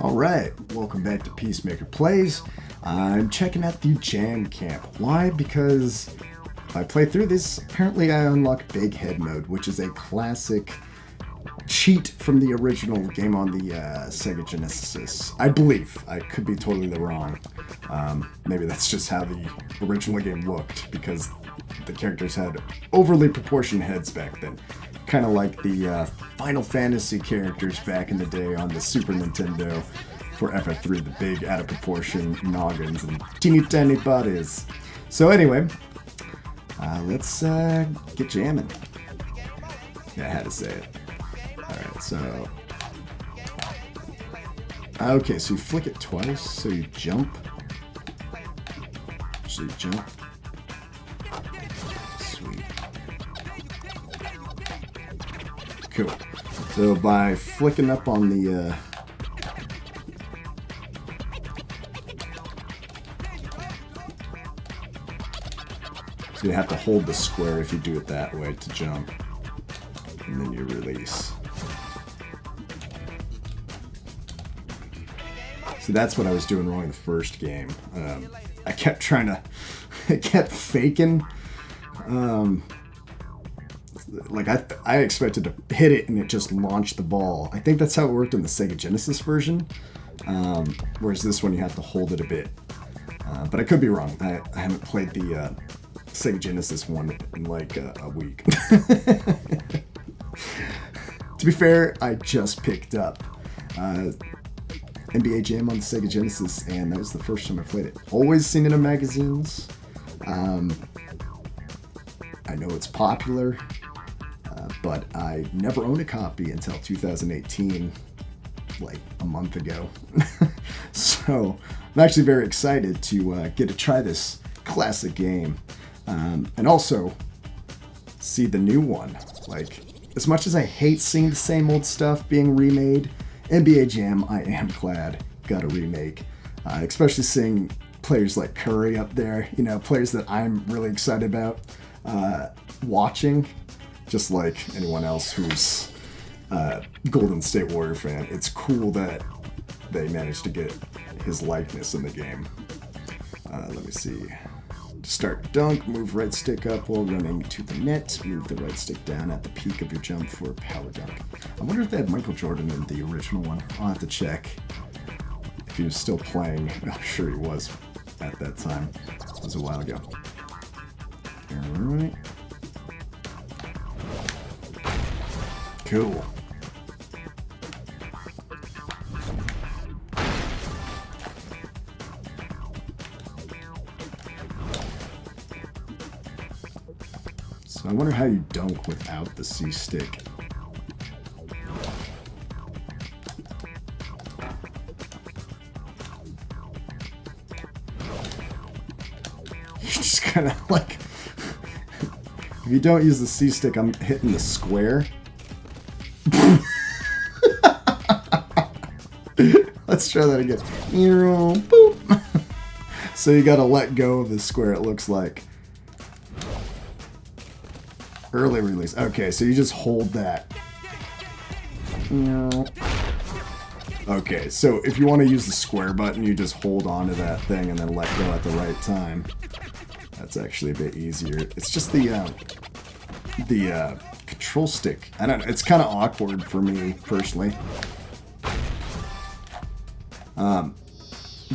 Alright, welcome back to Peacemaker Plays. I'm checking out the Jam Camp. Why? Because if I play through this, apparently I unlock Big Head Mode, which is a classic cheat from the original game on the Sega Genesis. I believe. I could be totally wrong. Maybe that's just how the original game looked, because the characters had overly proportioned heads back then. Kind of like the Final Fantasy characters back in the day on the Super Nintendo for FF3, the big out of proportion noggins and teeny tiny bodies. So anyway, let's get jamming. Yeah, I had to say it. Alright, so... Okay, so you flick it twice, so you jump. So you jump. Sweet. Cool. So by flicking up on the... So you have to hold the square if you do it that way to jump. And then you release. So that's what I was doing wrong in the first game. I kept trying to... I kept faking. Like, I expected to hit it and it just launched the ball. I think that's how it worked in the Sega Genesis version. Whereas this one you have to hold it a bit. But I could be wrong. I haven't played the Sega Genesis one in like a week. To be fair, I just picked up NBA Jam on the Sega Genesis, and that was the first time I played it. Always seen it in magazines. I know it's popular, but I never owned a copy until 2018, like a month ago. So I'm actually very excited to get to try this classic game, and also see the new one. Like, as much as I hate seeing the same old stuff being remade, NBA Jam, I am glad got a remake. Especially seeing players like Curry up there, you know, players that I'm really excited about watching, just like anyone else who's a Golden State Warrior fan. It's cool that they managed to get his likeness in the game. Let me see. To start dunk, move right stick up while running to the net. Move the right stick down at the peak of your jump for a power dunk. I wonder if they had Michael Jordan in the original one. I'll have to check if he was still playing. I'm sure he was at that time. It was a while ago. Alright. Cool. So I wonder how you dunk without the C stick. You're just kind of like... If you don't use the C stick, I'm hitting the square. Let's try that again. Boop. So you gotta let go of the square, it looks like. Early release. Okay, so you just hold that. Okay, so if you want to use the square button, you just hold on to that thing and then let go at the right time. That's actually a bit easier. It's just the control stick. I don't know. It's kind of awkward for me, personally. I'm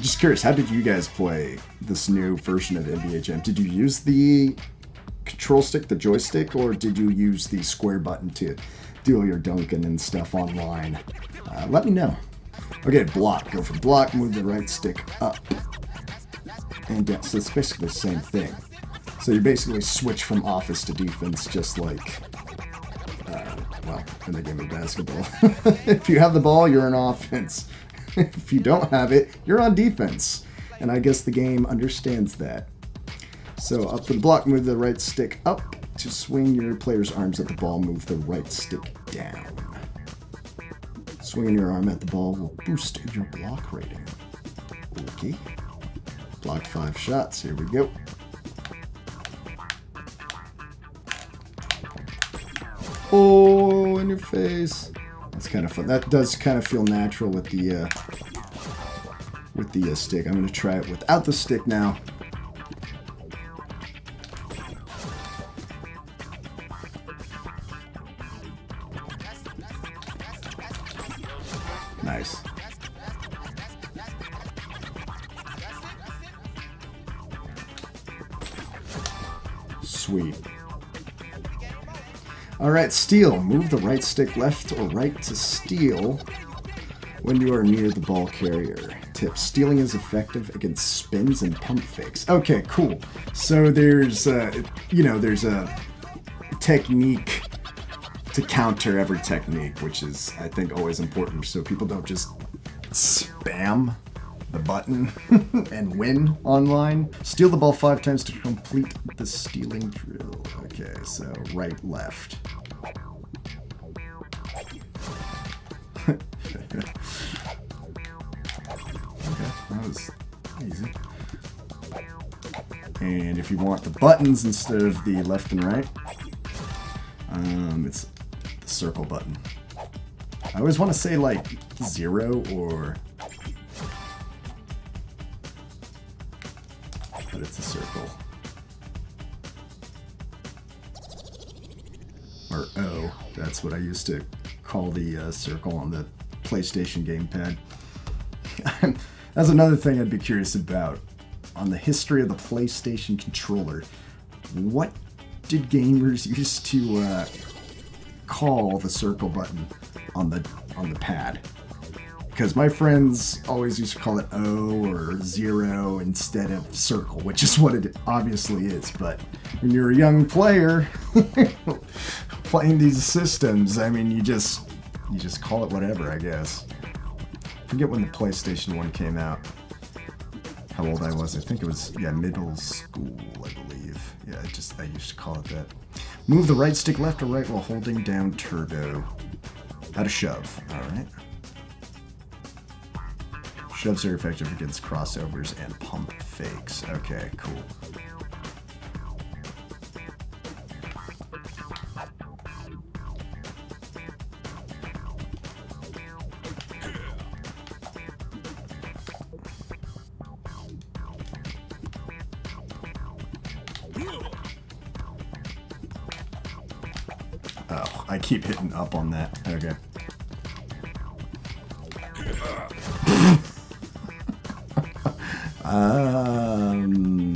just curious, how did you guys play this new version of NBA Jam? Did you use the control stick, the joystick, or did you use the square button to do all your dunking and stuff online? Let me know. Okay, block. Go for block, move the right stick up and down. So it's basically the same thing. So you basically switch from offense to defense, just like, well, in the game of basketball. If you have the ball, you're on offense. If you don't have it, you're on defense. And I guess the game understands that. So up for the block, move the right stick up. To swing your player's arms at the ball, move the right stick down. Swinging your arm at the ball will boost your block rating. Okay. Blocked 5 shots. Here we go. Oh, in your face. That's kind of fun. That does kind of feel natural with the with the stick. I'm going to try it without the stick now. Nice. Sweet. Alright, steal. Move the right stick left or right to steal when you are near the ball carrier. Tip. Stealing is effective against spins and pump fakes. Okay, cool. So there's, there's a technique to counter every technique, which is, I think, always important so people don't just spam the button and win online. Steal the ball 5 times to complete the stealing drill. Okay, so right, left. Okay, that was easy. And if you want the buttons instead of the left and right, it's the circle button. I always want to say like 0 or... but it's a circle. Or O. That's what I used to call the circle on the PlayStation gamepad. That's another thing I'd be curious about. On the history of the PlayStation controller, what did gamers used to call the circle button on the pad? Because my friends always used to call it O or 0 instead of circle, which is what it obviously is. But when you're a young player playing these systems, I mean, you just call it whatever, I guess. I forget when the PlayStation 1 came out. How old I was. I think it was, middle school, I believe. Yeah, I used to call it that. Move the right stick left or right while holding down turbo. How to shove. Alright. Shoves are effective against crossovers and pump fakes. Okay, cool. Oh, I keep hitting up on that. Okay.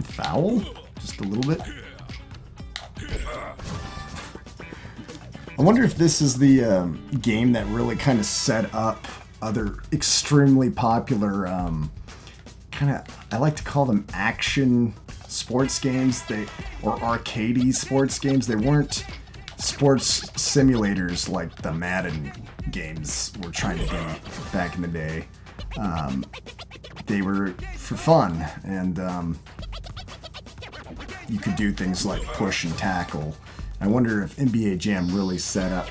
Foul? Just a little bit. I wonder if this is the game that really kind of set up other extremely popular I like to call them action sports games, or arcadey sports games. They weren't sports simulators like the Madden games were trying to be back in the day. They were for fun, and you could do things like push and tackle. I wonder if NBA Jam really set up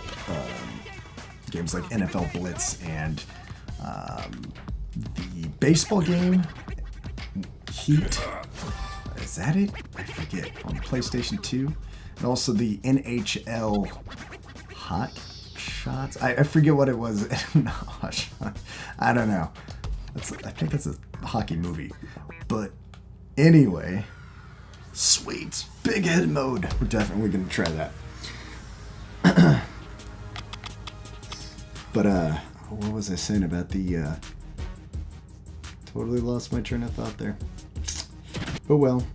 games like NFL Blitz and the baseball game Heat. Is that it? I forget. On the PlayStation 2. And also the NHL Hot Shots. I forget what it was. I don't know. I think that's a hockey movie. But anyway, sweet. Big head mode. We're definitely going to try that. But, what was I saying about the, totally lost my train of thought there. Oh well.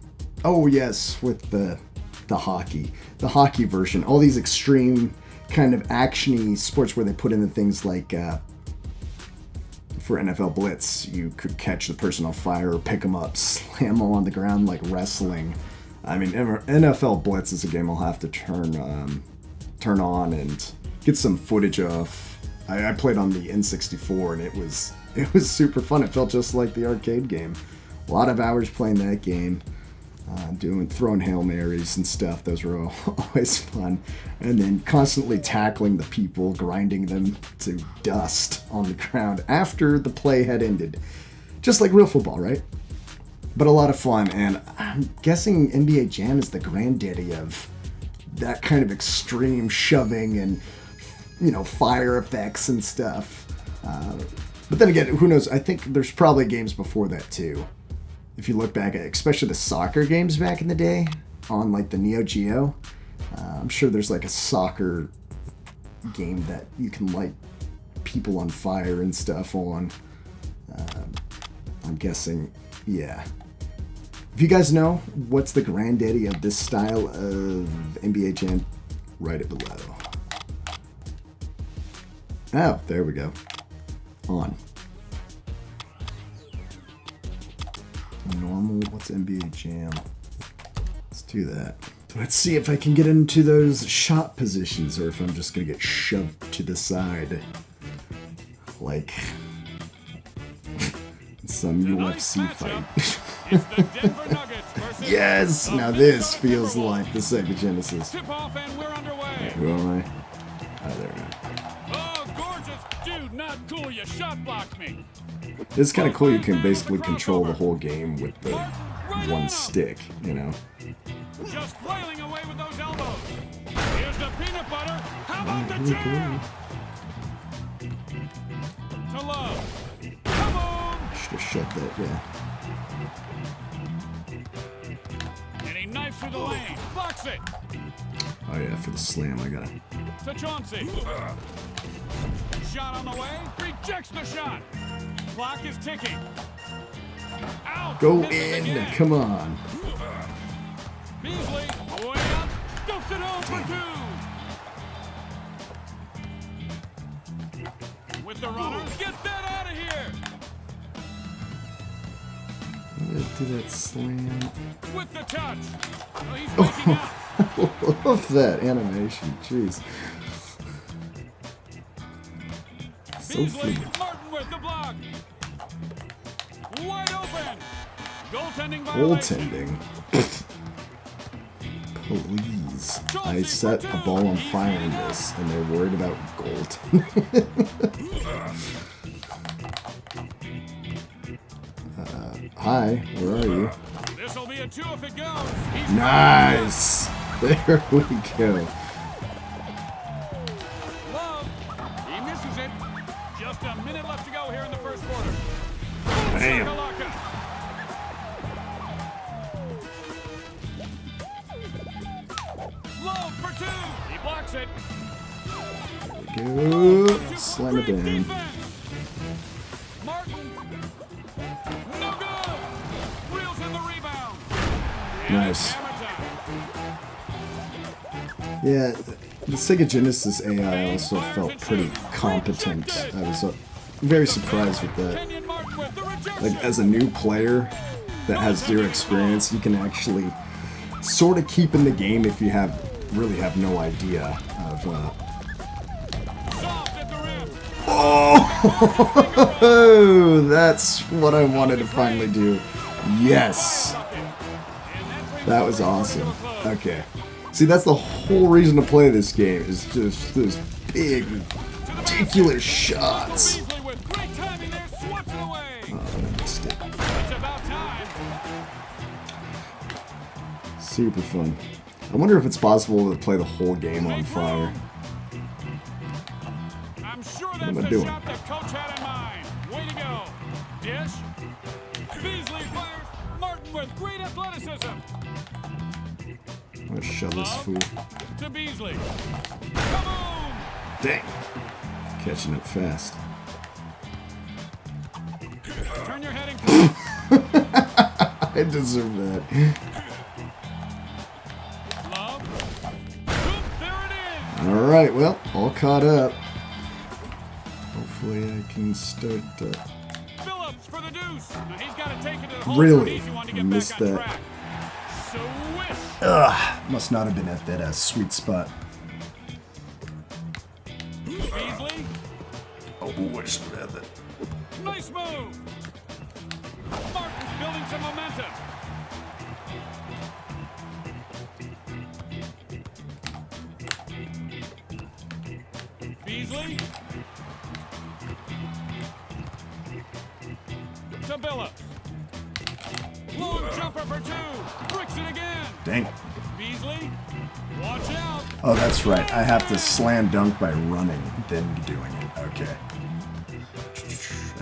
Oh yes, with the hockey version. All these extreme kind of action-y sports where they put in the things like, for NFL Blitz, you could catch the person on fire or pick them up, slam them on the ground like wrestling. I mean, NFL Blitz is a game I'll have to turn on and get some footage of. I played on the N64 and it was super fun. It felt just like the arcade game. A lot of hours playing that game, throwing Hail Marys and stuff. Those were always fun. And then constantly tackling the people, grinding them to dust on the ground after the play had ended. Just like real football, right? But a lot of fun, and I'm guessing NBA Jam is the granddaddy of that kind of extreme shoving and, fire effects and stuff. But then again, who knows? I think there's probably games before that too. If you look back at, especially the soccer games back in the day on like the Neo Geo, I'm sure there's like a soccer game that you can light people on fire and stuff on. I'm guessing, yeah. If you guys know what's the granddaddy of this style of NBA Jam, write it below. Oh, there we go. On. Normal, what's NBA Jam? Let's do that. Let's see if I can get into those shot positions or if I'm just gonna get shoved to the side. Like some UFC fight. Yes! Now this feels like the Sega Genesis. Wait, who am I? Oh, there we go. Oh, gorgeous! Dude, not cool. You shot blocked me. It's kind of cool. You can basically control the whole game with the one stick, you know. Just flailing away with those elbows. Here's the peanut butter. How about the jam? To love. Come on. Should have shut that, yeah. And he knifes through the lane. Blocks it. Oh yeah, for the slam, I gotta. To Chauncey. Shot on the way. Rejects the shot. Clock is ticking. Out. Go in. Come on. Beasley, way up, stuffs it home for two. With the runner, get that out of here. Let's do that slam. With the touch. Oh, he's waking up. I love that animation. Jeez. So Beasley, fluid. Martin with the block. Wide open. Goaltending violation. Goaltending. Please. I set a ball on fire in this, and they're worried about gold. Hi, where are you? This'll be a 2 if it goes. Nice! There we go. Love. He misses it. Just a minute left to go here in the first quarter. Bam. Love for 2. He blocks it. Good. Slam it down. Martin. No good. Reels in the rebound. Nice. Yeah, the Sega Genesis AI also felt pretty competent. I was very surprised with that. Like, as a new player that has zero experience, you can actually sort of keep in the game if you really have no idea of oh, that's what I wanted to finally do. Yes, that was awesome. Okay, see, that's the whole reason to play this game, is just those big ridiculous shots. Super fun. I wonder if it's possible to play the whole game on fire. I'm sure What that's am I the doing? shot that coach had in mind. Way to go. Dish. Beasley fires. Martin with great athleticism. I'm gonna shove this fool. To Beasley. Kaboom! Dang. Catching up fast. Turn your head and I deserve that. Love. Boom, there it is. Alright, well, all caught up. Hopefully I can start Phillips for the deuce. Now he's got to take it to the hole. Really? Easy one to I get missed back on that. track. Swish. Ugh, must not have been at that sweet spot. Beasley. Oh, I should have had that. Nice move. Martin's building some momentum. Beasley. To Billups. Long jumper for 2. Bricks it again. Dang. Beasley. Watch out. Oh, that's right. I have to slam dunk by running, then doing it. Okay.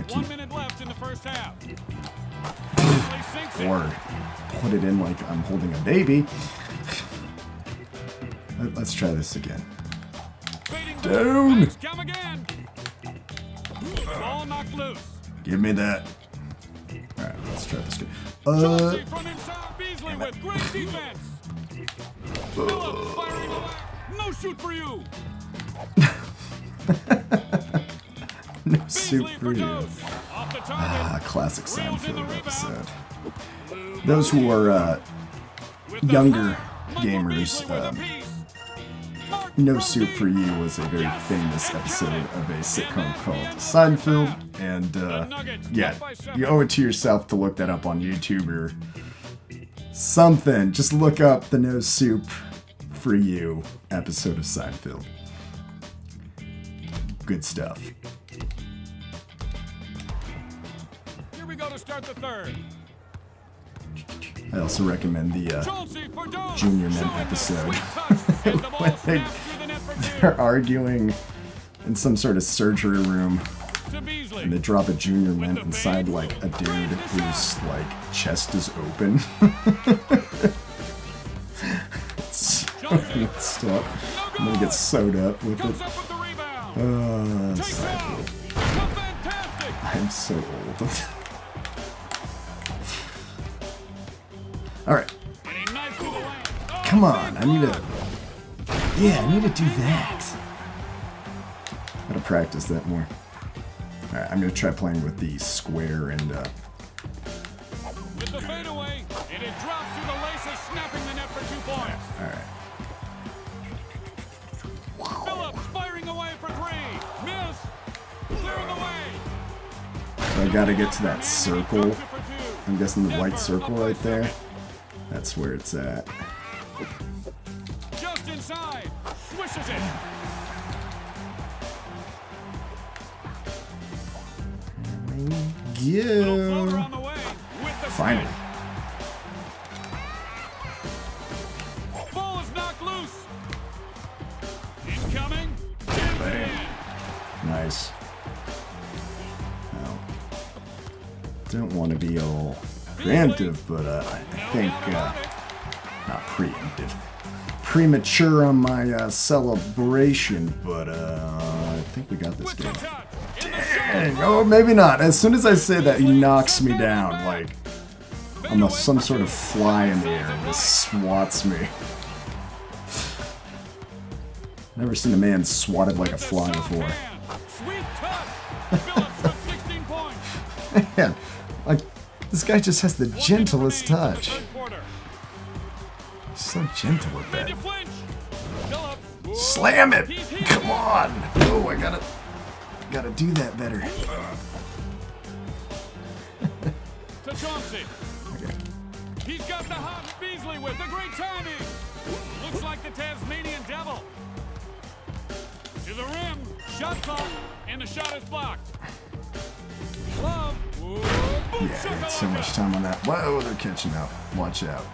1 minute left in the first half. Or put it in like I'm holding a baby. Let's try this again. Down! Come again. Ball knocked loose. Give me that. Alright, let's try this again. Chauncey from inside. Beasley with great defense. Phillips firing away. No shoot for you. No soup for you. Off the target. Ah, classic Seinfeld episode. Those who are younger gamers, No Soup for You was a very famous episode of a sitcom called Seinfeld, and yeah, you owe it to yourself to look that up on YouTube or something. Just look up the No Soup for You episode of Seinfeld. Good stuff. Here we go to start the third. I also recommend the Junior Men episode when they're arguing in some sort of surgery room and they drop a Junior Men inside like a dude whose like chest is open. It's so messed up. I'm gonna get sewed up with it. I'm so old. Alright. Come on, I need to... Yeah, I need to do that. Gotta practice that more. Alright, I'm gonna try playing with the square and, With the fadeaway, and it drops through the laces, snapping the net for 2 points. Alright. Phillips firing away for 3. Miss. Clearing away. So I gotta get to that circle. I'm guessing the white circle right there. That's where it's at. Just inside. Swishes it. Yeah. Finally. Ball is knocked loose. Incoming. Bam. Nice. Now, don't want to be all preemptive, but I think not preemptive, premature on my celebration. But I think we got this game. Dang! Oh, maybe not. As soon as I say that, he knocks me down like I'm some sort of fly in the air and just swats me. Never seen a man swatted like a fly before. Man, like, this guy just has the gentlest touch. He's so gentle with that. Slam it! Come on! Oh, I gotta do that better. To Chauncey. Okay. He's got the hot Beasley with the great timing. Looks like the Tasmanian devil. To the rim. Shot clock. And the shot is blocked. Love. Yeah, I got so much time on that. Whoa, they're catching up. Watch out.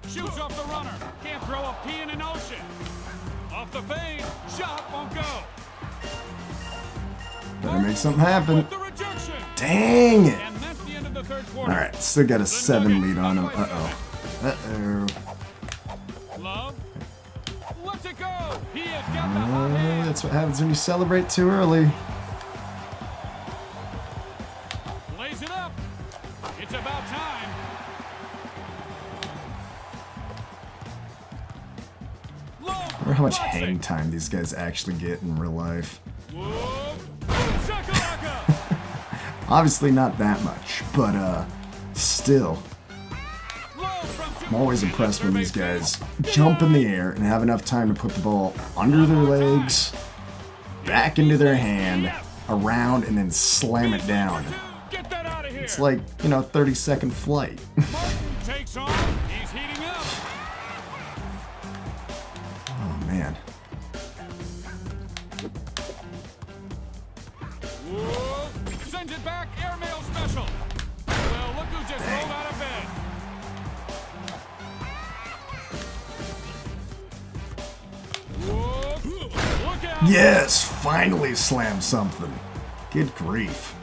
Shoots off the runner. Can't throw a pea in an ocean. Off the fade. Shot won't go. Better make something happen. With the rejection. Dang it. And that's the end of the third quarter. Alright, still got a 7 lead on him. Uh-oh. Uh-oh. Love. Let's it go. He has got the hot hand. That's what happens when you celebrate too early. Lays it up. It's about time. Love. I wonder how much hang time these guys actually get in real life. Whoop. Shakalaka. Obviously not that much, but still. I'm always impressed when these guys jump in the air and have enough time to put the ball under their legs, back into their hand, around, and then slam it down. Get that out of here. It's like, 30-second flight. Martin takes on. He's heating up. Oh, man. Whoop. Sends it back. Airmail special. Well, look who just rolled out of bed. Whoop. Look out. Yes, finally slam something. Good grief.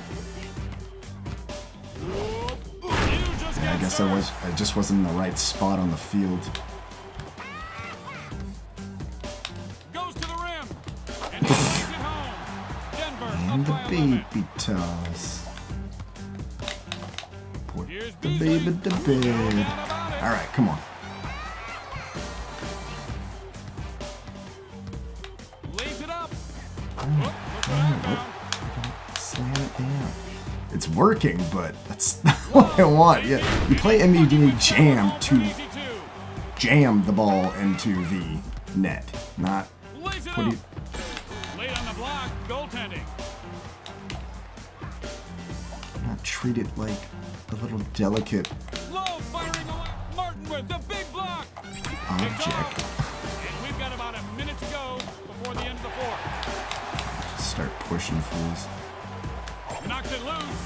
Yeah, I guess I just wasn't in the right spot on the field. Goes to the rim. And he takes it home. Denver And the up by 11. baby toss. Put Here's the Beasley. baby to No bed. doubt about it. Alright, come on. Lays it up. Mm. Look what I found. Slam it down. It's working, but that's not what I want. Yeah, you play NBA Jam to Easy two. jam the ball into the net, not Lays it what do you... up. Late on the block. Goaltending. Not treat it like a little delicate Low firing away. Martin with the big block. object. And we've got about a minute to go before the end of the fourth. Start pushing fools. Knocks it loose.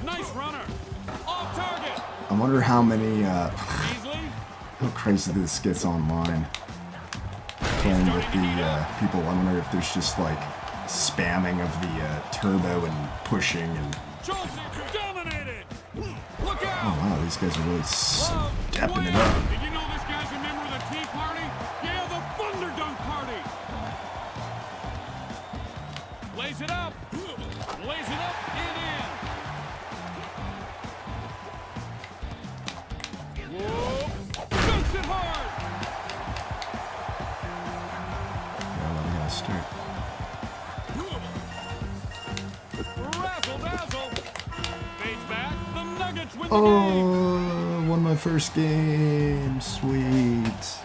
Nice runner. Off target. I wonder how many, Beasley. how crazy this gets online. Playing with the people, I wonder if there's just like spamming of the turbo and pushing and... Chelsea dominated. Look out. Oh wow, these guys are really Love, stepping way it out. up. Did you know this guy's a member of the Tea Party? Yeah, the Thunder Dunk Party. Lays it up. Lays it up and in. Whoa. Dunks it hard. Yeah, let me start. Razzle dazzle. Fades back. The Nuggets win the game. Oh, won my first game. Sweet.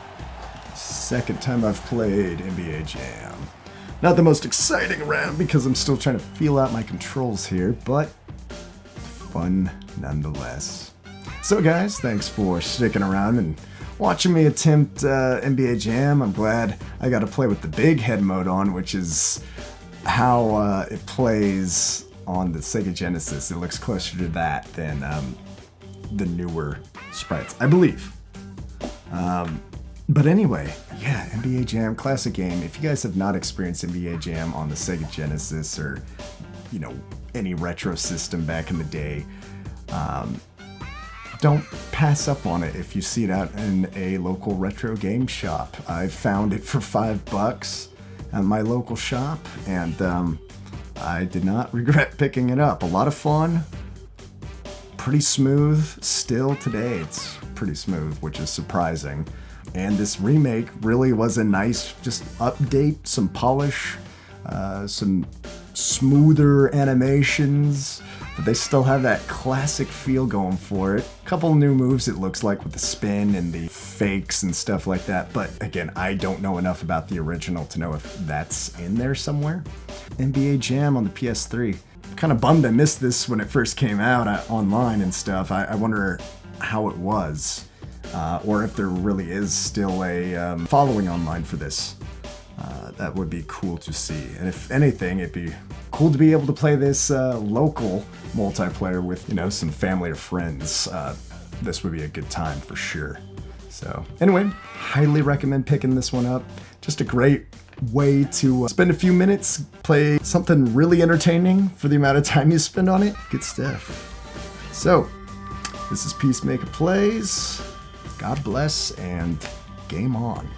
Second time I've played NBA Jam. Not the most exciting round because I'm still trying to feel out my controls here, but fun nonetheless. So guys, thanks for sticking around and watching me attempt NBA Jam. I'm glad I got to play with the big head mode on, which is how it plays on the Sega Genesis. It looks closer to that than the newer sprites, I believe. But anyway, yeah, NBA Jam, classic game. If you guys have not experienced NBA Jam on the Sega Genesis or, you know, any retro system back in the day, don't pass up on it if you see it out in a local retro game shop. I found it for $5 at my local shop, and I did not regret picking it up. A lot of fun, pretty smooth. Still today, it's pretty smooth, which is surprising. And this remake really was a nice just update, some polish, some smoother animations, but they still have that classic feel going for it. Couple new moves it looks like with the spin and the fakes and stuff like that, but again, I don't know enough about the original to know if that's in there somewhere. NBA Jam on the PS3. Kind of bummed I missed this when it first came out online and stuff. I wonder how it was. Or if there really is still a following online for this. That would be cool to see. And if anything, it'd be cool to be able to play this local multiplayer with, you know, some family or friends. This would be a good time for sure. So anyway, highly recommend picking this one up. Just a great way to spend a few minutes, play something really entertaining for the amount of time you spend on it. Good stuff. So, this is Peacemaker Plays. God bless, and game on.